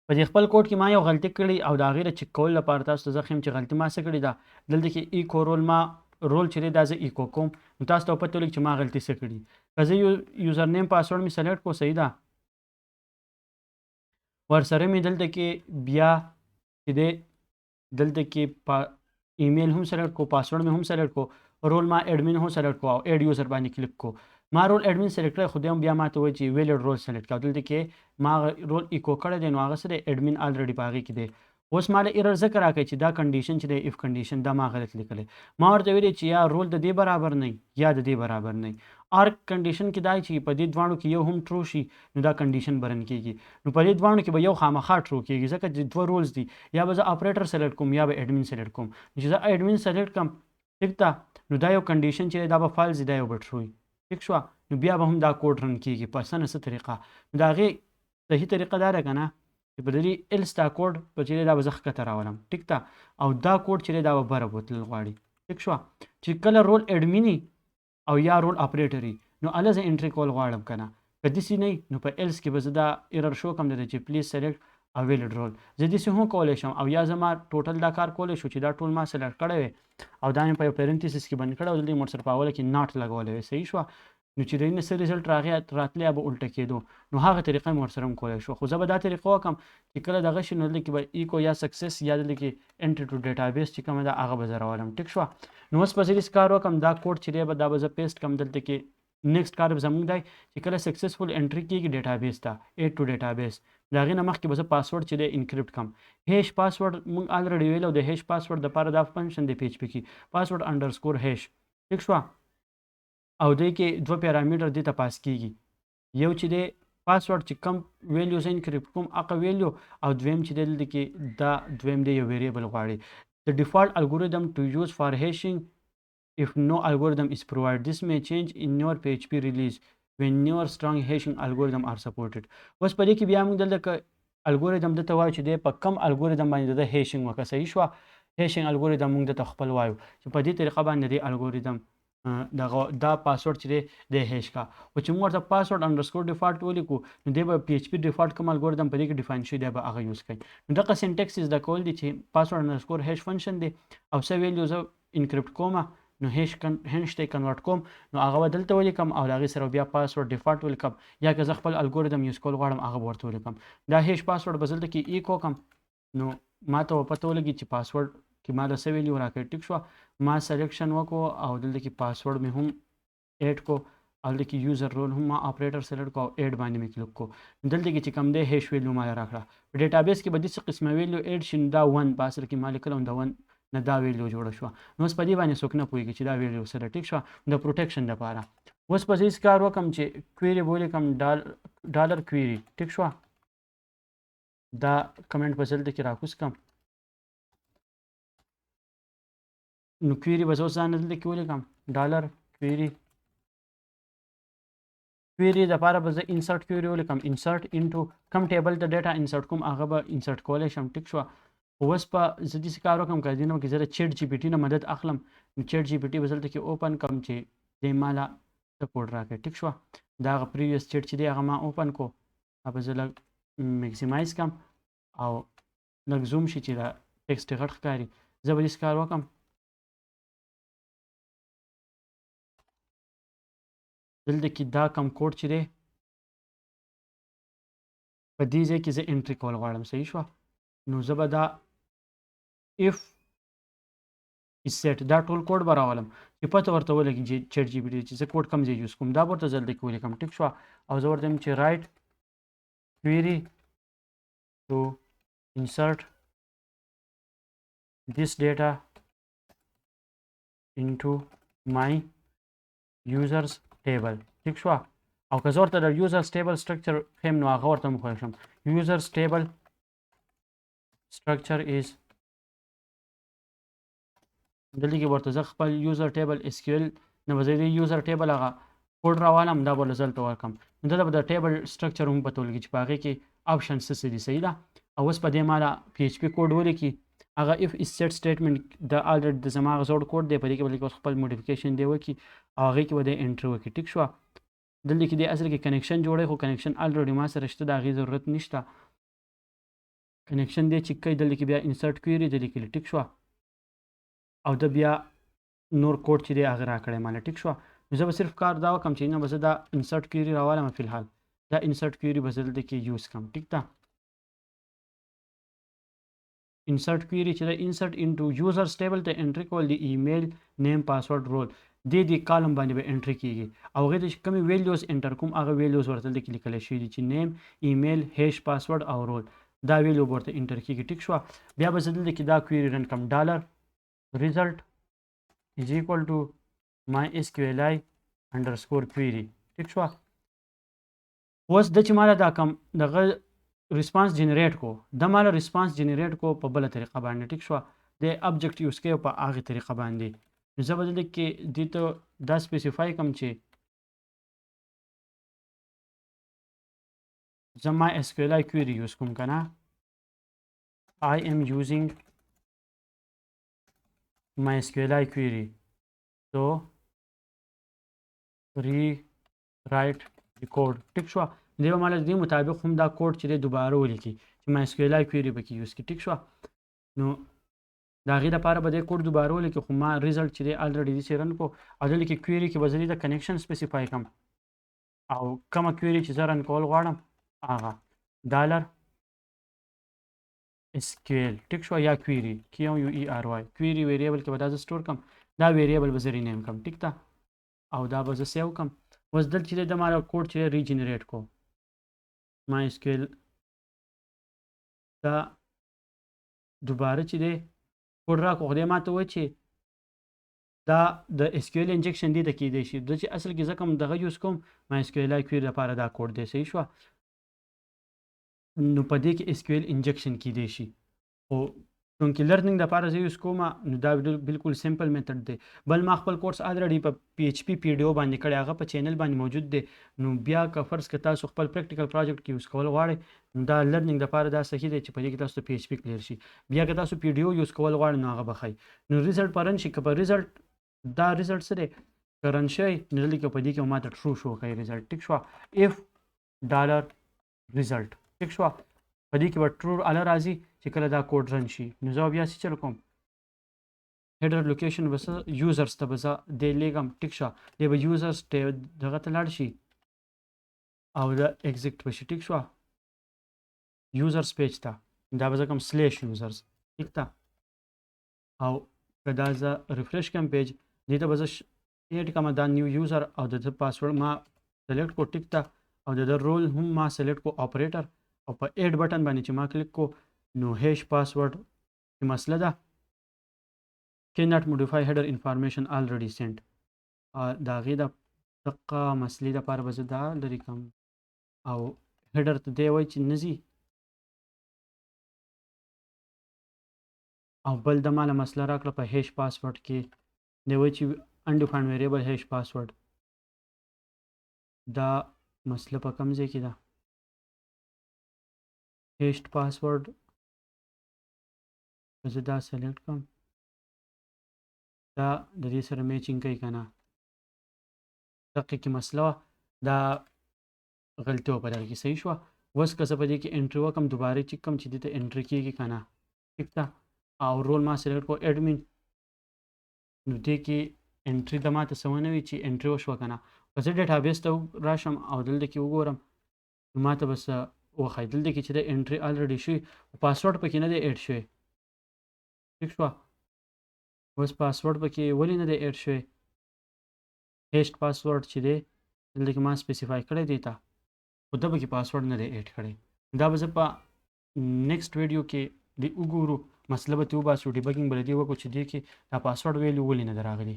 په دې خپل کوډ کې ما یو غلطي کړې او د هغې د چک کولو لپاره تاسو ته زه ښیم چې غلطي ما څه کړې ده. دلته کې ایکو رول ما رول چې دی دا زه ایکو کوم، نو تاسو ته به پته ولګي چې ما غلطي څه کړي. که زه یوزر نیم پاسورډ مې سلیکټ کړو صحیح ده، ورسره مې دلته کې بیا چې دی دلته کې ایمیل هم سلیکټ کړو، پاسورډ مې هم سلیکټ کړو، رول ما ایډمین هم سلیکټ کړو او ایډ یوزر باندې کلیک کړو. ما رول ایډمین سلیکټ کړی خو بیا ما ته وایي چې ویلیډ رول سلیکټ کړه. دلته کې ما رول ایکو کړی دی نو هغه څه دی ایډمین الریډي په هغې کې دی. اوس ما له ایرر ځکه راکوي چې دا کنډیشن چې دی اف کنډیشن دا ما غلط لیکلی. ما ورته ویلي چې یا رول د دې برابر نه یا د دې برابر نه. آر کنډیشن کې دا چې په دې دواړو کې یو هم ټرو شي نو دا کنډیشن برن کېږي. نو په دې دواړو کې به یو خامخا ټرو کېږي ځکه چې دوه رولز دي، یا به زه اپریټر سلیکټ کوم یا به ایډمین سلیکټ کوم. چې زه ایډمین سلیکټ کړم ټیک ده، نو دا یو کنډیشن چې دا به فالز دا یو به ټرو وي. ټیک شوه، نو بیا به هم دا کوډ رن کېږي په څه نه څه طریقه. نو د هغې صحیح طریقه دا ده که نه چې په دې ایلس دا کوډ په چې دا به زه ښکته راولم ټیک ده، او دا کوډ چې دی دا به بره بوتلل غواړي. ټیک شوه، چې کله رول ایډمیني او یا رول اپریټري نو هله زه انټري کول غواړم که نه. که داسې نه وي نو په ایلس کې به زه دا ایرر شو کوم دی چې پلیز سلیکټ ا ویلیډ رول. زه داسې هم کولی شم او یا زما ټوټل دا کار کولی شو چې دا ټول ما سلیکټ کړی وی او دا مې په یو پیرنتیسس کې بند کړی او دلته یې ورسره په اوله کې ناټ لګولی وی. صحیح شوه، نو چې د دې نه څه ریزلټ راتلی به الټه کېدو، نو هغه طریقه مې ورسره هم کولی شو. خو زه به دا طریقه وکړم چې کله دغه شي نو دلته کې به ایکو یا سکسس یا دلته کې انټري ټو ډیټابیس چې کومه ده هغه به زه راولم. ټیک شوه، نو اوس به زه داسې کار وکړم دا کوډ چې دی به دا به زه پیسټ کړم دلته کې. نیکسټ کار به زموږ دی چې کله سکسسفل انټري کېږي ډیټابیس ته ایډ ټو ډیټابیس، د هغې نه مخکې به زه پاسورډ چې دی انکریپټ کړم. هیش پاسورډ موږ الریډي ویلو د هیش پاسورډ دپاره دا فنکشن دی PHP کې پاسورډ انډرسکور هیش. ټیک شوه، او دې کې دوه پیرامیټر دې ته پاس کېږي، یو چې دی پاسورډ چې کم ویلیو زه انکریپټ کوم هغه ویلیو، او دویم چې دی دلته کې دا دویم دی یو ویریبل غواړي. د ډیفالټ الګوریدم ټو یوز فار هیشینګ if no algorithm is provided. This may change in your PHP release when newer strong hashing algorithm are supported. اوس په دې کې بیا موږ دلته الګوریدم دته وایو چې دی په کم الګوریدم باندې د هیشینګ وکړه. صحیح شوه، هیشینګ الګوریدم موږ دته خپل وایو چې په دې طریقه باندې دی الګوریدم دا پاسورډ چې دی د هیش کا. او چې موږ ورته پاسورډ انډرسکور ډیفالټ ولیکو نو دی به PHP ډیفالټ کوم الګوریدم په دې کې ډیفاین شوی دی به هغه یوز کوي. نو دغه سینټیکس زده کول دي چې پاسورډ انډرسکور هیش فنکشن دی او څه ویلیو زه انکریپټ کوم نو هیش ته کنورټ کوم نو هغه به دلته ولیکم او د هغې سره بیا پاسورډ ډیفالټ ولیکم، یا که زه خپل الګوریدم یوز کول غواړم هغه به ورته ولیکم. دا هیش پاسورډ به دلته کې ایکو کړم نو ما ته به پته ولګي چې پاسورډ کې ما له څه ویلیو راکړی. ټیک شوه، ما سلیکشن وکړو او دلته کې پاسورډ مې هم ایډ کو او دلته کې یوزر رول هم ما اپریټر سلیکټ کو او ایډ باندې مې کلیک کو. دلته کې چې کوم دی هیش ویلیو ما راکړه. په ډیټابیس کې به داسې قسمه ویلیو ایډ شي نو دا 1 په اصل کې ما لیکلی د 1 نه دا ویلیو جوړه شوه. نو اوس په دې باندې څوک نه پوهېږي چې دا ویلیو څه ده. ټیک شوه، د پروټیکشن دپاره اوس به زه هېڅ کار وکړم چې کویري به ولیکم ډالر کویري. ټیک شوه، دا کمنټ به زه دلته کې راکوز کړم نو کویري به زه اوس ځان دلته کې ولیکم ډالر کویري. کویري دپاره به زه انسرټ کویري ولیکم انسرټ انټو کم ټیبل د ډیټا انسرټ کوم هغه به انسرټ کولی شم. ټیک شوه، اوس په زه داسې کار وکړم که دې نه کې زه د چیټ GPT نه مدد اخلم نو چیټ GPT به دلته کې اوپن کړم چې دی ما له څه کوډ راکړي. ټیک شوه، دا هغه پریویس چیټ چې دی هغه ما اوپن کړو به زه لږ میکسیمایز کړم او لږ زوم شي چې دا ټیکسټ غټ ښکاري. زه به داسې کار وکړم دلته کې دا کم کوډ چې دی په دې ځای کې زه انټري کول غواړم. صحیح شوه، نو زه به دا if is set دا ټول کوډ به راولم چې پته ورته ولګي چې چیټ GPT چې زه کوډ کوم ځای یوز کوم دا به ورته زه دلته کې ولیکم. ټیک شوه، او زه ورته وایم چې رایټ query to insert this data into my users table. ټیک شوه، او که زه ورته د users table structure ښیم نو هغه ورته وښیم شم users table structure is دلته کې ورته زه خپل یوزر ټیبل SQL نه به زه د یوزر ټیبل هغه کوډ راوالم دا به رزلټ ورکړم نو دلته به د ټیبل سټرکچر هم پته ولګي چې په هغې کې آپشن څه دي. صحیح ده، او اوس په دې ما له PHP کوډ ولیکي هغه if is set statement د الریډي د زما هغه زوړ کوډ دی په دې کې به لیکي خپل موډیفیکیشن دی وکړي او هغې کې به دی انټر وکړي. ټیک شوه، دلته کې دی اصل کې کنیکشن جوړی خو کنیکشن الریډي ما سره شته د هغې ضرورت نشته کنیکشن دی چې کوي دلته کې بیا انسرټ کویری د لیکلي ټیک شو او د بیا نور کوډ چې دی هغه راکړی ماله ټیک شو نو زه به صرف کار دا وکړم چې نه به زه دا انسرټ کویری راوالم فی الحال دا انسرټ کویری به زه دلته کې یوز کړم ټیک ده انسرټ کویری چې دا انسرټ انټو یوزرز ټیبل ته انټری کول دی ایمیل نیم پاسورډ رول د کالم باندې به انټری کیږي او هغه د کومې ویلیوز انټر کوم هغه ویلیوز ورته دلته کې لیکل شوي دي چې نیم ایمیل هیش پاسورډ او رول دا ویلیو ورته انټر کیږي ټیک شو بیا به زه دلته کې دا کویری رن کوم ډالر ریزلټ is equal to mysql underscore query ټیک شو اوس د چې مالا دا کم دغه ریسپانس جنریټ کو د مالا ریسپانس جنریټ کو په بل طریقه باندې ټیک شو د ابجیکټ یوز کوي په هغه طریقه باندې نو زه به دلته کې دې ته دا سپیسیفای کوم چې زه mysql query یوز کوم کنه I am using mysql query so rewrite the code ټیک شو دی به مالا دې مطابق هم دا کوډ چې دی دوباره ولیکي چې mysql query به کې یوز کړي ټیک شو نو د هغې دپاره به دې کوډ دوباره ولیکي خو ما ریزلټ چې دی الریډي داسې رن کړو او دلته کې کویري کې به زه د کنیکشن سپیسیفای کړم او کومه کویري چې زه رن کول غواړم هغه ډالر SQL ټیک شو یا کویری QUERY کویری ویریبل کې به دا زه سټور کړم دا ویریبل به زه رینیم کړم ټیک ده او دا به زه سیو کړم اوس دلته چې د مالا کوډ چې ریجنریټ کو mysql دا دوباره چې دی کوډ راکړو خو دې ما ته ووایي چې دا د SQL انجکشن دی د کیدی شي د چې اصل کې زه کوم دغه یوز کوم mysql query لپاره دا کوډ دی صحیح شو نو په دې کې SQL انجکشن کیدی شي خو چونکې لرنینګ دپاره زه یوز کوم نو دا بالکل سمپل میتھډ دی بل ما خپل کورس الریډي په PHP PDO باندې کړی هغه په چینل باندې موجود دی نو بیا که فرض که تاسو خپل پریکټیکل پروجیکټ کې یوز کول غواړئ نو دا لرنینګ دپاره دا صحیح دی چې په دې کې تاسو ته PHP کلیر شي بیا که تاسو PDO یوز کول غواړئ نو هغه به ښایي نو ریزلټ به رن شي که په ریزلټ دا ریزلټ څه دی که رن شوی نو دلته کې په دې کې ماته ټرو شو کوي ریزلټ ټیک شو اف ډالر ریزلټ ټیک شو په دې کې به ټرو اله راځي چې کله دا کوډ رن شي نو زه بیا څه چل کوم هیډر لوکیشن به څه یوزرز ته به زه دې لیږم ټیک شه دی به یوزرز دغه ته لاړ شي او دا ایگزیکټ به شي ټیک شوه یوزرز پیج ته دا به زه کوم سلیش یوزرز ټیک ده او که دا زه ریفریش کړم پیج دې ته به زه ایډ کړم دا نیو یوزر او د ده پاسورډ ما سلیکټ کو ټیک ده او د ده رول هم ما سلیکټ کو اپریټر او په ایډ بټن باندې چې ما کلیک کو نو هیش پاسورډ چې مسله ده cannot modify header information already sent د هغې د دقه مسلې دپاره به زه دا لرې کړم او هیډر ته دی وایي چې نه ځي او بل د ماله مسله راکړه په هیش پاسورډ کې دی وایي چې undefined variable هیش پاسورډ دا مسله په کوم ځای کې ده هیشت پاسورډ زه دا سلیکټ کړم دا د دې سره میچینګ کوي که نه دقیقه کې مسله دا غلطي وه په دغه کې صحیح شوه اوس که زه په دې کې انټري وکړم دوباره چیک کړم چې دې ته انټري کېږي که نه ټیک ده او رول ما سلیکټ کړو ایډمین نو دې کې انټري د ما ته څه ونه وي چې انټري وشوه که نه که زه ډیټابیس ته راشم او دلته کې وګورم نو ما ته به څه وښایي دلته کې چې د انټري الریډي شوي پاسورډ پکې نه دی ایډ شوی ټیک شوه اوس پاسورډ پکې ولې نه دی ایډ شوی هیشت پاسورډ چې دی دلته کې ما سپیسیفای کړی دی ته خو ده پکې پاسورډ نه دی ایډ کړی دا به زه په نیکسټ ویډیو کې د وګورو مسله به ترې وباسو ډیبګینګ به له دې وکړو چې دې کې دا پاسورډ ویلیو ولې نه ده راغلی